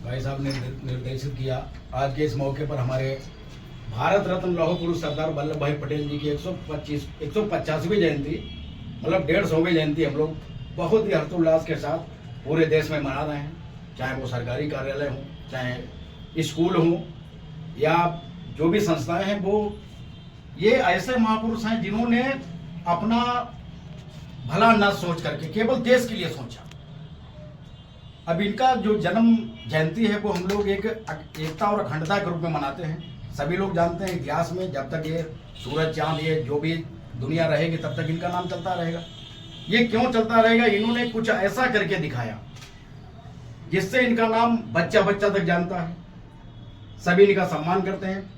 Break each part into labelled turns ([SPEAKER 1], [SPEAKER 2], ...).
[SPEAKER 1] भाई साहब ने निर्देशित किया। आज के इस मौके पर हमारे भारत रत्न लौह पुरुष सरदार वल्लभ भाई पटेल जी की 185वीं जयंती, मतलब 150वीं जयंती हम लोग बहुत ही हर्षोल्लास के साथ पूरे देश में मना रहे हैं। चाहे वो सरकारी कार्यालय हो, चाहे स्कूल हो, या जो भी संस्थाएं हैं, वो ये ऐसे महापुरुष हैं जिन्होंने अपना भला न सोच करके केवल देश के लिए सोचा। अब इनका जो जन्म जयंती है वो हम लोग एक एकता और अखंडता के रूप में मनाते हैं। सभी लोग जानते हैं इतिहास में जब तक ये सूरज चांद ये जो भी दुनिया रहेगी तब तक इनका नाम चलता रहेगा। ये क्यों चलता रहेगा? इन्होंने कुछ ऐसा करके दिखाया जिससे इनका नाम बच्चा बच्चा तक जानता है, सभी इनका सम्मान करते हैं।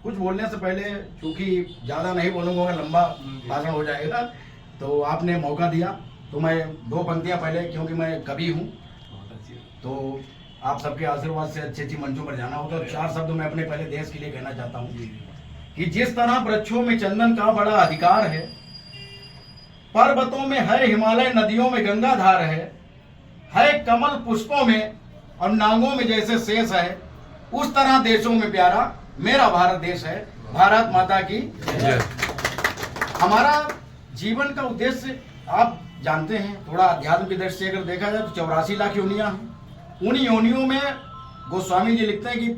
[SPEAKER 1] कुछ बोलने से पहले, क्योंकि ज़्यादा नहीं बोलूँगा, लंबा भाषण हो जाएगा, तो आपने मौका दिया तो मैं 2 पंक्तियाँ पहले, क्योंकि मैं कवि हूँ तो आप सबके आशीर्वाद से अच्छी अच्छी मंचों पर जाना होगा। 4 शब्द मैं अपने पहले देश के लिए कहना चाहता हूँ कि जिस तरह वृक्षों में चंदन का बड़ा अधिकार है, पर्वतों में है हिमालय, नदियों में गंगा धार है कमल पुष्पों में और नांगों में जैसे शेष है, उस तरह देशों में प्यारा मेरा भारत देश है। भारत माता की जय। हमारा जीवन का उद्देश्य आप जानते हैं, थोड़ा अध्यात्म की दृष्टि से अगर देखा जाए तो 84 लाख योनियां हैं। उन योनियों में गोस्वामी जी लिखते हैं कि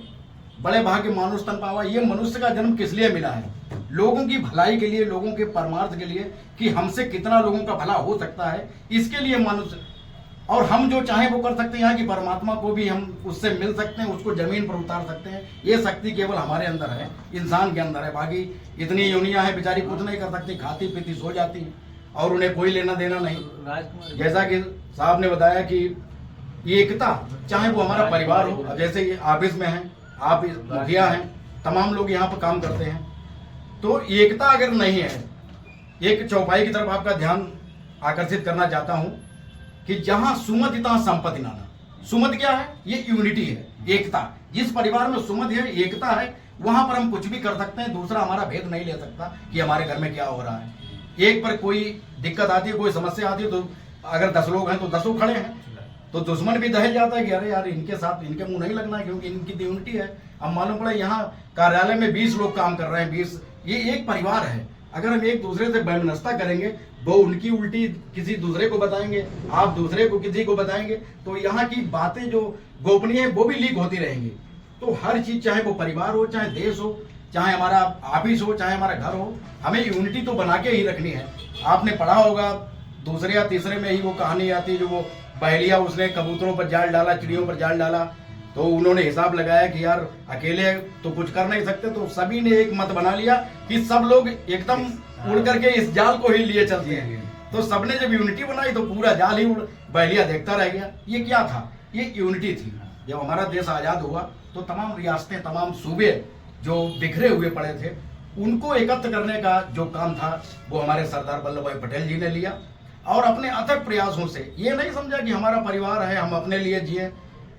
[SPEAKER 1] बड़े भाग्य मानुष तन पावा। ये मनुष्य का जन्म किस लिए मिला है? लोगों की भलाई के लिए, लोगों के परमार्थ के लिए, कि हमसे कितना लोगों का भला हो सकता है, इसके लिए मनुष्य। और हम जो चाहें वो कर सकते हैं। यहाँ की परमात्मा को भी हम उससे मिल सकते हैं, उसको जमीन पर उतार सकते हैं। ये शक्ति केवल हमारे अंदर है, इंसान के अंदर है। बाकी इतनी योनियां हैं, बेचारी कुछ नहीं कर सकती, खाती पीती सो जाती और उन्हें कोई लेना देना नहीं। जैसा कि साहब ने बताया कि एकता, चाहे वो हमारा परिवार हो, जैसे ये ऑफिस में है, आप मुखिया हैं, तमाम लोग यहाँ पर काम करते हैं, तो एकता अगर नहीं है, एक चौपाई की तरफ आपका ध्यान आकर्षित करना चाहता हूँ कि जहां सुमति तहां संपत्ति नाना। सुमति क्या है? ये यूनिटी है, एकता। जिस परिवार में सुमति है, एकता है, वहां पर हम कुछ भी कर सकते हैं। दूसरा हमारा भेद नहीं ले सकता कि हमारे घर में क्या हो रहा है। एक पर कोई दिक्कत आती है, कोई समस्या आती है, तो अगर 10 लोग हैं तो 10 खड़े हैं, तो दुश्मन भी दहल जाता है कि अरे यार इनके साथ इनके मुंह नहीं लगना है, क्योंकि इनकी यूनिटी है। अब मालूम पड़ा यहाँ कार्यालय में 20 लोग काम कर रहे हैं, 20, ये एक परिवार है। अगर हम एक दूसरे से वैमनस्यता करेंगे, वो उनकी उल्टी किसी दूसरे को बताएंगे, आप दूसरे को किसी को बताएंगे, तो यहाँ की बातें जो गोपनीय है वो भी लीक होती रहेंगी। तो हर चीज, चाहे वो परिवार हो, चाहे देश हो, चाहे हमारा ऑफिस हो, चाहे हमारा घर हो, हमें यूनिटी तो बना के ही रखनी है। आपने पढ़ा होगा दूसरे या तीसरे में ही वो कहानी आती है, जो वो बहेलिया, उसने कबूतरों पर जाल डाला, चिड़ियों पर जाल डाला, तो उन्होंने हिसाब लगाया कि यार अकेले तो कुछ कर नहीं सकते, तो सभी ने एक मत बना लिया कि सब लोग एकदम उड़ करके इस जाल को ही लिए चलते हैं। तो सबने जब यूनिटी बनाई तो पूरा जाल ही बहेलिया देखता रह गया। ये क्या था? ये यूनिटी थी। जब हमारा देश आजाद हुआ तो तमाम रियासतें, तमाम सूबे जो बिखरे हुए पड़े थे, उनको एकत्र करने का जो काम था वो हमारे सरदार वल्लभ भाई पटेल जी ने लिया। और अपने अथक प्रयासों से ये नहीं समझा कि हमारा परिवार है, हम अपने लिए जिए।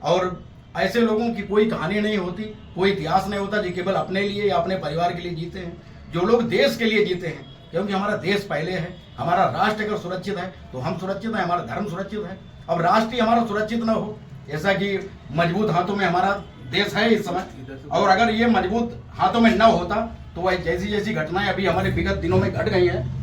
[SPEAKER 1] और ऐसे लोगों की कोई कहानी नहीं होती, कोई इतिहास नहीं होता जो केवल अपने लिए या अपने परिवार के लिए जीते हैं। जो लोग देश के लिए जीते हैं, क्योंकि हमारा देश पहले है। हमारा राष्ट्र अगर सुरक्षित है तो हम सुरक्षित हैं, हमारा धर्म सुरक्षित है। अब राष्ट्र ही हमारा सुरक्षित न हो, ऐसा कि मजबूत हाथों में हमारा देश है इस समय, और अगर ये मजबूत हाथों में न होता तो वह जैसी जैसी घटनाएं अभी हमारे विगत दिनों में घट गई हैं,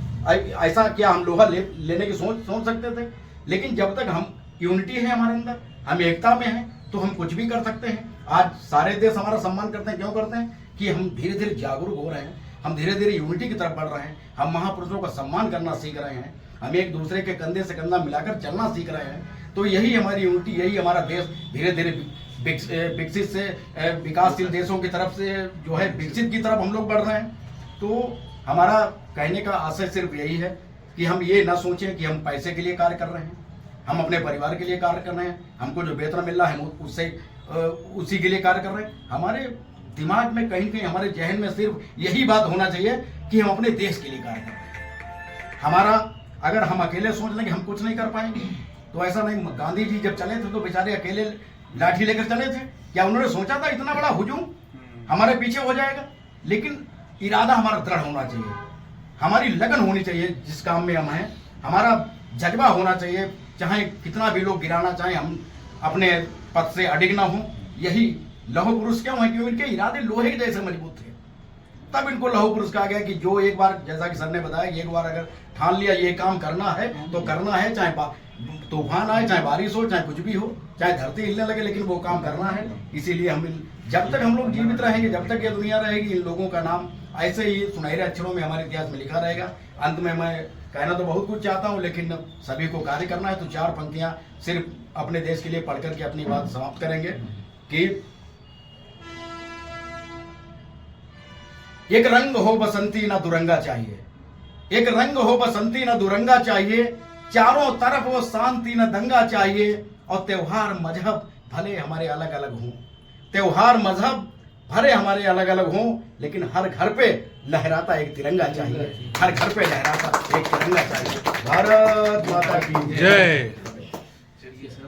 [SPEAKER 1] ऐसा क्या हम लोहा लेने की सोच सकते थे? लेकिन जब तक हम यूनिटी है हमारे अंदर, हम एकता में हैं, तो हम कुछ भी कर सकते हैं। आज सारे देश हमारा सम्मान करते हैं। क्यों करते हैं? कि हम धीरे धीरे जागरूक हो रहे हैं, हम धीरे धीरे यूनिटी की तरफ बढ़ रहे हैं, हम महापुरुषों का सम्मान करना सीख रहे हैं, हम एक दूसरे के कंधे से कंधा मिलाकर चलना सीख रहे हैं। तो यही हमारी यूनिटी, यही हमारा देश धीरे धीरे विकसित से विकासशील देशों की तरफ से जो है विकसित की तरफ हम लोग बढ़ रहे हैं। तो हमारा कहने का आशय सिर्फ यही है कि हम ये ना सोचें कि हम पैसे के लिए कार्य कर रहे हैं, हम अपने परिवार के लिए कार्य कर रहे हैं, हमको जो वेतन मिल रहा है हम उससे उसी के लिए कार्य कर रहे हैं। हमारे दिमाग में कहीं कहीं, हमारे जहन में सिर्फ यही बात होना चाहिए कि हम अपने देश के लिए कार्य कर रहे हैं। हमारा, अगर हम अकेले सोच लें कि हम कुछ नहीं कर पाएंगे तो ऐसा नहीं। गांधी जी जब चले थे तो बेचारे अकेले लाठी लेकर चले थे। क्या उन्होंने सोचा था इतना बड़ा हुजूम हमारे पीछे हो जाएगा? लेकिन इरादा हमारा दृढ़ होना चाहिए, हमारी लगन होनी चाहिए जिस काम में हम हैं, हमारा जज्बा होना चाहिए। चाहे कितना भी लोग गिराना चाहे, हम अपने पद से अडिग ना हो। यही लौह पुरुष क्यों है? क्यों इनके इरादे लोहे के जैसे मजबूत थे, तब इनको लौह पुरुष कहा गया कि जो एक बार, जैसा कि सर ने बताया, एक बार अगर ठान लिया ये काम करना है तो करना है, चाहे तूफान आए, चाहे बारिश हो, चाहे कुछ भी हो, चाहे धरती हिलने लगे, लेकिन वो काम करना है। इसीलिए हम जब तक हम लोग जीवित रहेंगे, जब तक ये दुनिया रहेगी, इन लोगों का नाम ऐसे ही सुनहरे अक्षरों में हमारे इतिहास में लिखा रहेगा। अंत में मैं कहना तो बहुत कुछ चाहता हूँ, लेकिन सभी को कार्य करना है, तो 4 पंक्तियां सिर्फ अपने देश के लिए पढ़ करके अपनी बात समाप्त करेंगे कि एक रंग हो बसंती ना दुरंगा चाहिए, एक रंग हो बसंती ना दुरंगा चाहिए, चारों तरफ वो शांति न दंगा चाहिए, और त्योहार मजहब भले हमारे अलग अलग हों, त्योहार मजहब भले हमारे अलग अलग हों, लेकिन हर घर पे लहराता एक तिरंगा चाहिए, हर घर पे लहराता एक तिरंगा चाहिए। भारत माता की जय।